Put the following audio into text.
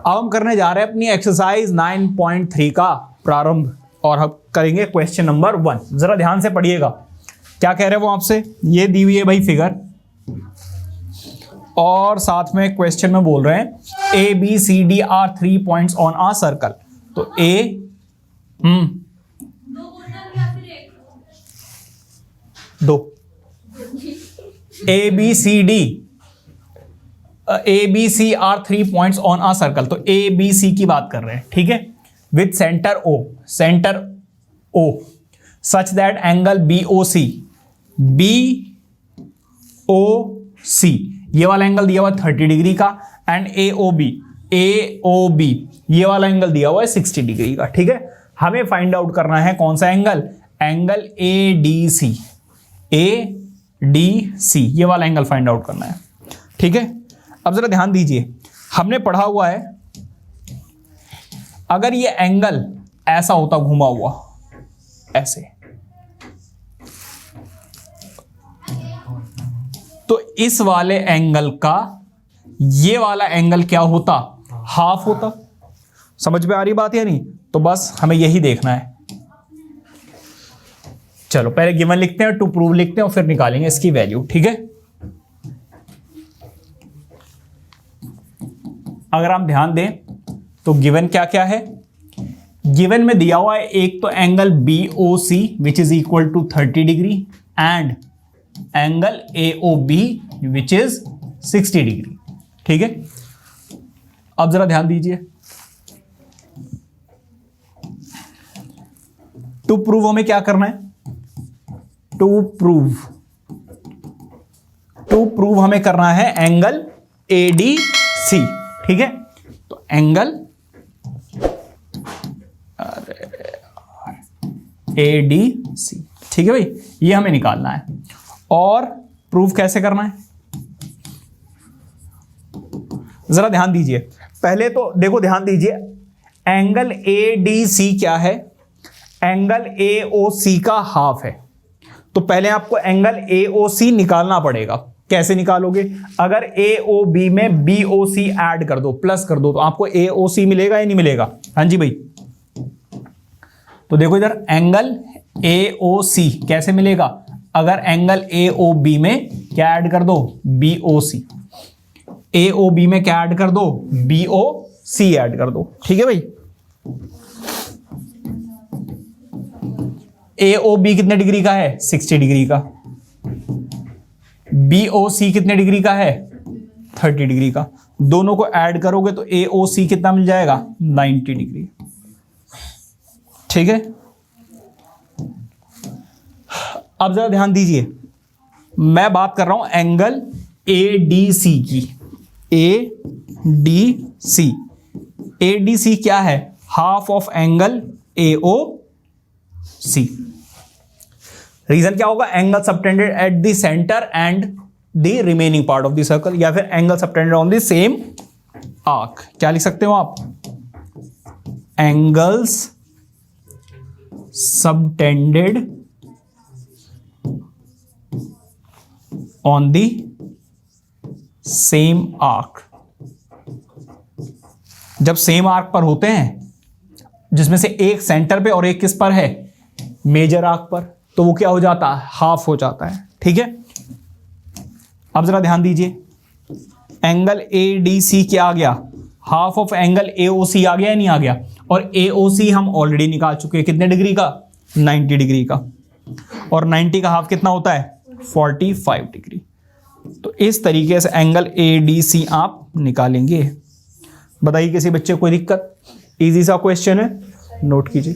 अब हम करने जा रहे हैं अपनी एक्सरसाइज 9.3 का प्रारंभ और हम करेंगे क्वेश्चन नंबर 1। जरा ध्यान से पढ़िएगा क्या कह रहे हैं वो आपसे। ये दी हुई है भाई फिगर और साथ में क्वेश्चन में बोल रहे हैं A B C D are 3 points on a circle. तो ए दो A B C are 3 points on a circle. तो ए बी सी की बात कर रहे हैं, ठीक है, with centre O such that angle B O C ये वाला एंगल दिया हुआ है 30 डिग्री का एंड ए ओ बी ये वाला एंगल दिया हुआ है 60 डिग्री का। ठीक है, हमें फाइंड आउट करना है कौन सा एंगल ए डी सी ये वाला एंगल फाइंड आउट करना है। ठीक है, अब जरा ध्यान दीजिए, हमने पढ़ा हुआ है अगर ये एंगल ऐसा होता घुमा हुआ ऐसे, तो इस वाले एंगल का ये वाला एंगल क्या होता, हाफ होता। समझ में आ रही बात या नहीं? तो बस हमें यही देखना है। चलो पहले गिवन लिखते हैं, टू प्रूव लिखते हैं और फिर निकालेंगे इसकी वैल्यू। ठीक है, अगर हम ध्यान दें तो गिवन क्या क्या है। गिवन में दिया हुआ है एक तो angle BOC which is equal to 30 degree and angle AOB which is 60 degree. ठीक है, अब जरा ध्यान दीजिए, टू प्रूव हमें क्या करना है, टू प्रूव हमें करना है एंगल ADC। ठीक है, तो एंगल ADC, ठीक है भाई, ये हमें निकालना है। और प्रूफ कैसे करना है जरा ध्यान दीजिए। पहले तो देखो, ध्यान दीजिए, एंगल ADC क्या है, एंगल AOC का हाफ है। तो पहले आपको एंगल AOC निकालना पड़ेगा। कैसे निकालोगे, अगर AOB में BOC ऐड कर दो, प्लस कर दो, तो आपको AOC मिलेगा या नहीं मिलेगा? हाँ जी भाई, तो देखो इधर एंगल AOC कैसे मिलेगा, अगर एंगल AOB में क्या ऐड कर दो, BOC। AOB में क्या ऐड कर दो, BOC ऐड कर दो। ठीक है भाई, AOB कितने डिग्री का है, 60 डिग्री का। BOC कितने डिग्री का है, 30 डिग्री का। दोनों को ऐड करोगे तो AOC कितना मिल जाएगा, 90 डिग्री। ठीक है, अब जरा ध्यान दीजिए, मैं बात कर रहा हूं एंगल ADC की। ADC क्या है, half of angle AOC। Region क्या होगा, angle subtended at the centre and the remaining part of the circle, या फिर angle subtended on the same arc. क्या लिख सकते हो आप, angles subtended on the same arc. जब सेम आर्क पर होते हैं, जिसमें से एक सेंटर पे और एक किस पर है, मेजर आर्क पर, तो वो क्या हो जाता है, हाफ हो जाता है। ठीक है, अब जरा ध्यान दीजिए, एंगल ADC क्या आ गया, हाफ ऑफ एंगल AOC आ गया या नहीं आ गया? और AOC हम ऑलरेडी निकाल चुके हैं, कितने डिग्री का, 90 डिग्री का। और 90 का हाफ कितना होता है, 45 डिग्री। तो इस तरीके से एंगल ADC आप निकालेंगे। बताइए किसी बच्चे को कोई दिक्कत? इजी सा क्वेश्चन है, नोट कीजिए।